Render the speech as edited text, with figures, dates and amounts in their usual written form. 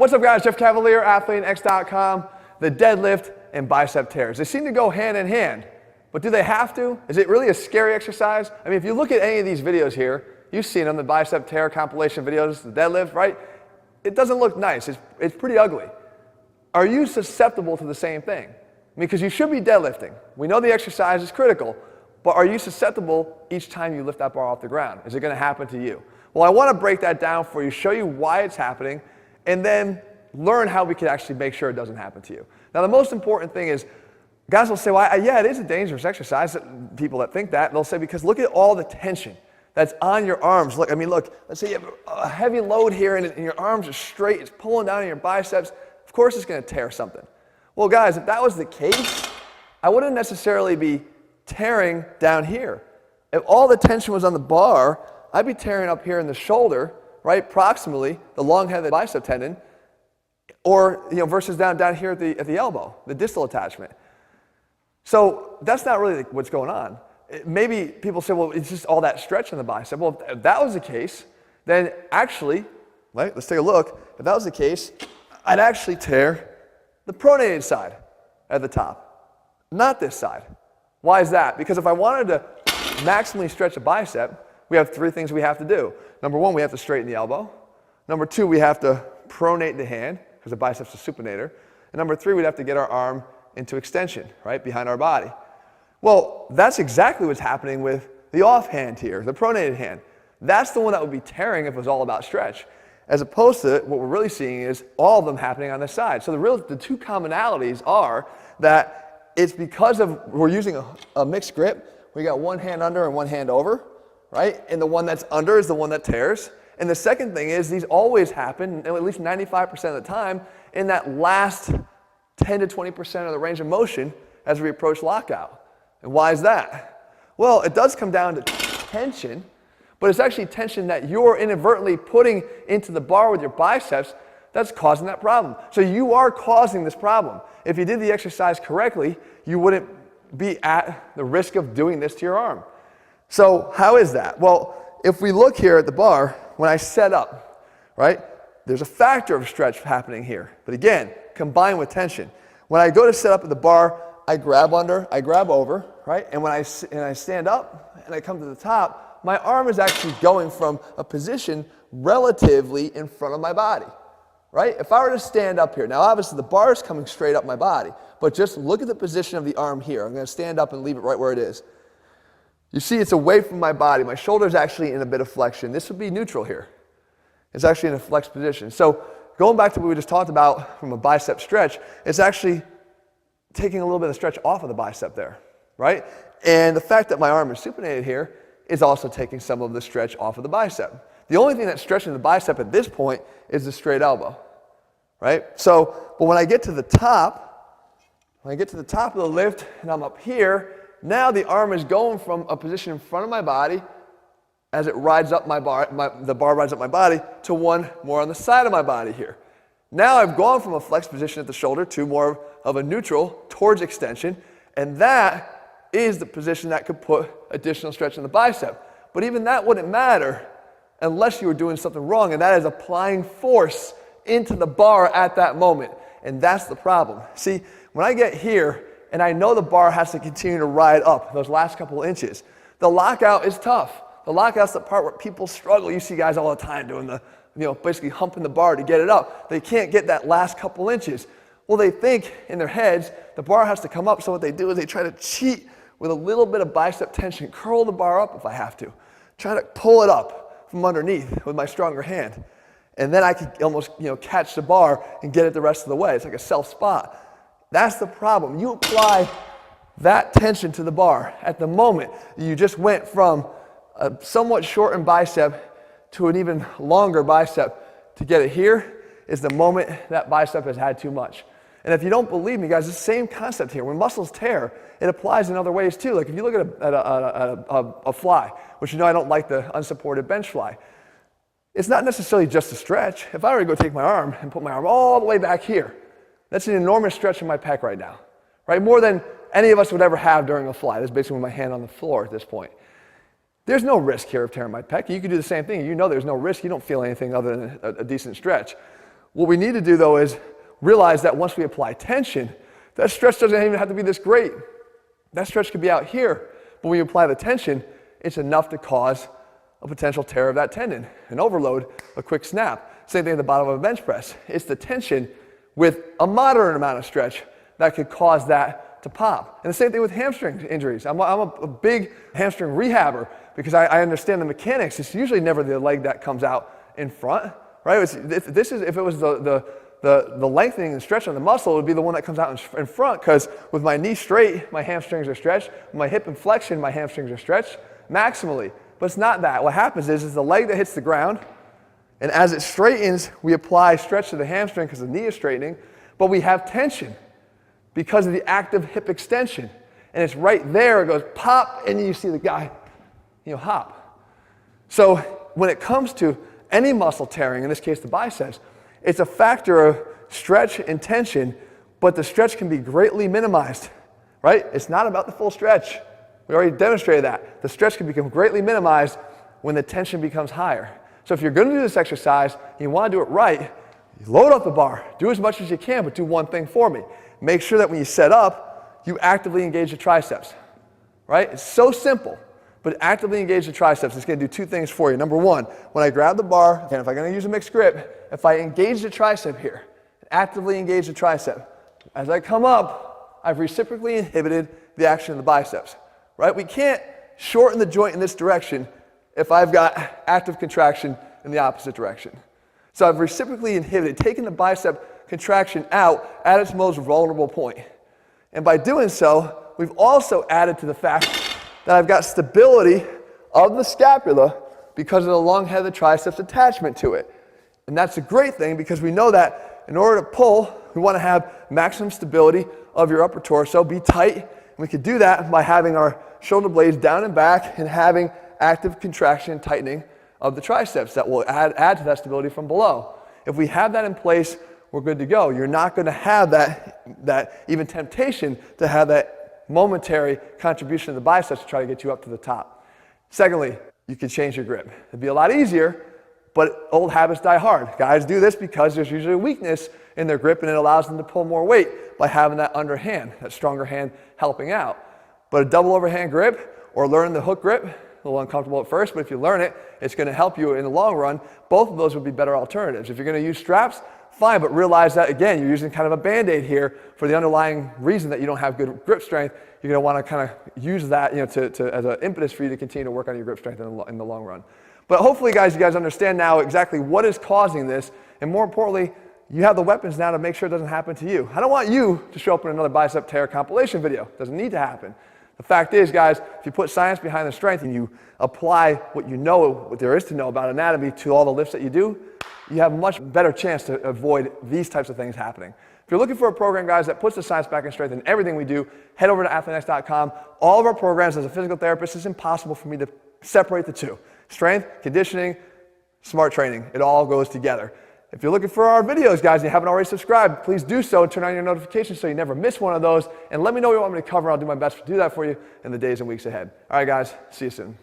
What's up, guys? Jeff Cavalier, ATHLEAN-X.com. The deadlift and bicep tears. They seem to go hand in hand, but do they have to? Is it really a scary exercise? I mean, if you look at any of these videos here, you've seen them, the bicep tear compilation videos, the deadlift, right? It doesn't look nice. It's pretty ugly. Are you susceptible to the same thing? I mean, because you should be deadlifting. We know the exercise is critical, but are you susceptible each time you lift that bar off the ground? Is it going to happen to you? Well, I want to break that down for you, show you why it's happening, and then learn how we can actually make sure it doesn't happen to you. Now, the most important thing is, guys will say, well, yeah, it is a dangerous exercise. People that think that, they'll say, because look at all the tension that's on your arms. Look, let's say you have a heavy load here and your arms are straight, it's pulling down on your biceps. Of course it's going to tear something. Well, guys, if that was the case, I wouldn't necessarily be tearing down here. If all the tension was on the bar, I'd be tearing up here in the shoulder, right, proximally, the long head of the bicep tendon, or versus down here at the elbow, the distal attachment. So that's not really what's going on. Maybe people say, well, it's just all that stretch in the bicep. Well, if that was the case, then actually, right, let's take a look. If that was the case, I'd actually tear the pronated side at the top, not this side. Why is that? Because if I wanted to maximally stretch a bicep, we have three things we have to do. Number one, we have to straighten the elbow. Number two, we have to pronate the hand, because the bicep's a supinator. And number three, we'd have to get our arm into extension, right, behind our body. Well, that's exactly what's happening with the offhand here, the pronated hand. That's the one that would be tearing if it was all about stretch. As opposed to what we're really seeing is all of them happening on this side. So the two commonalities are that it's because we're using a mixed grip. We got one hand under and one hand over, right? And the one that's under is the one that tears. And the second thing is these always happen, at least 95% of the time, in that last 10 to 20% of the range of motion as we approach lockout. And why is that? Well, it does come down to tension, but it's actually tension that you're inadvertently putting into the bar with your biceps that's causing that problem. So you are causing this problem. If you did the exercise correctly, you wouldn't be at the risk of doing this to your arm. So how is that? Well, if we look here at the bar, when I set up, right, there's a factor of stretch happening here. But again, combined with tension. When I go to set up at the bar, I grab under, I grab over, right? And when I stand up and I come to the top, my arm is actually going from a position relatively in front of my body, right? If I were to stand up here, now obviously the bar is coming straight up my body, but just look at the position of the arm here. I'm going to stand up and leave it right where it is. You see it's away from my body. My shoulder is actually in a bit of flexion. This would be neutral here. It's actually in a flexed position. So going back to what we just talked about from a bicep stretch, it's actually taking a little bit of stretch off of the bicep there, right? And the fact that my arm is supinated here is also taking some of the stretch off of the bicep. The only thing that's stretching the bicep at this point is the straight elbow, right? So, but when I get to the top, of the lift and I'm up here, now the arm is going from a position in front of my body as it rides up my bar, the bar rides up my body, to one more on the side of my body here. Now I've gone from a flexed position at the shoulder to more of a neutral towards extension, and that is the position that could put additional stretch in the bicep. But even that wouldn't matter unless you were doing something wrong, and that is applying force into the bar at that moment. And that's the problem. See, when I get here, and I know the bar has to continue to ride up those last couple inches, the lockout is tough. The lockout's the part where people struggle. You see guys all the time doing the, basically humping the bar to get it up. They can't get that last couple inches. Well, they think in their heads the bar has to come up, so what they do is they try to cheat with a little bit of bicep tension, curl the bar up if I have to, try to pull it up from underneath with my stronger hand. And then I can almost catch the bar and get it the rest of the way. It's like a self-spot. That's the problem. You apply that tension to the bar at the moment you just went from a somewhat shortened bicep to an even longer bicep. To get it here is the moment that bicep has had too much. And if you don't believe me, guys, it's the same concept here. When muscles tear, it applies in other ways too. Like if you look at a fly, which I don't like the unsupported bench fly, it's not necessarily just a stretch. If I were to go take my arm and put my arm all the way back here, that's an enormous stretch in my pec right now, right? More than any of us would ever have during a fly. That's basically with my hand on the floor at this point. There's no risk here of tearing my pec. You can do the same thing. You know there's no risk. You don't feel anything other than a decent stretch. What we need to do though is realize that once we apply tension, that stretch doesn't even have to be this great. That stretch could be out here, but when you apply the tension, it's enough to cause a potential tear of that tendon, an overload, a quick snap. Same thing at the bottom of a bench press. It's the tension with a moderate amount of stretch that could cause that to pop. And the same thing with hamstring injuries. I'm a big hamstring rehabber because I understand the mechanics. It's usually never the leg that comes out in front, right? If it was the lengthening and stretch on the muscle, it would be the one that comes out in front, because with my knee straight, my hamstrings are stretched. With my hip and flexion, my hamstrings are stretched maximally. But it's not that. What happens is the leg that hits the ground, and as it straightens, we apply stretch to the hamstring because the knee is straightening, but we have tension because of the active hip extension. And it's right there, it goes pop, and you see the guy, hop. So when it comes to any muscle tearing, in this case the biceps, it's a factor of stretch and tension, but the stretch can be greatly minimized, right? It's not about the full stretch. We already demonstrated that. The stretch can become greatly minimized when the tension becomes higher. So if you're going to do this exercise and you want to do it right, you load up the bar, do as much as you can, but do one thing for me. Make sure that when you set up, you actively engage the triceps, right? It's so simple, but actively engage the triceps. It's going to do two things for you. Number one, when I grab the bar, and if I'm going to use a mixed grip, if I engage the tricep here, actively engage the tricep, as I come up, I've reciprocally inhibited the action of the biceps, right? We can't shorten the joint in this direction if I've got active contraction in the opposite direction. So I've reciprocally inhibited, taken the bicep contraction out at its most vulnerable point. And by doing so, we've also added to the fact that I've got stability of the scapula because of the long head of the triceps attachment to it. And that's a great thing because we know that in order to pull, we want to have maximum stability of your upper torso, be tight. And we can do that by having our shoulder blades down and back and having active contraction and tightening of the triceps that will add to that stability from below. If we have that in place, we're good to go. You're not going to have that even temptation to have that momentary contribution of the biceps to try to get you up to the top. Secondly, you can change your grip. It'd be a lot easier, but old habits die hard. Guys do this because there's usually a weakness in their grip and it allows them to pull more weight by having that underhand, that stronger hand helping out. But a double overhand grip or learning the hook grip, a little uncomfortable at first, but if you learn it, it's going to help you in the long run. Both of those would be better alternatives. If you're going to use straps, fine, but realize that, again, you're using kind of a Band-Aid here for the underlying reason that you don't have good grip strength. You're going to want to kind of use that as an impetus for you to continue to work on your grip strength in the long run. But hopefully, guys, you guys understand now exactly what is causing this, and more importantly, you have the weapons now to make sure it doesn't happen to you. I don't want you to show up in another bicep tear compilation video. It doesn't need to happen. The fact is, guys, if you put science behind the strength and you apply what you know, what there is to know about anatomy to all the lifts that you do, you have a much better chance to avoid these types of things happening. If you're looking for a program, guys, that puts the science back in strength in everything we do, head over to ATHLEAN-X.com. All of our programs, as a physical therapist, it's impossible for me to separate the two. Strength, conditioning, smart training, it all goes together. If you're looking for our videos, guys, and you haven't already subscribed, please do so and turn on your notifications so you never miss one of those. And let me know what you want me to cover. I'll do my best to do that for you in the days and weeks ahead. All right, guys, see you soon.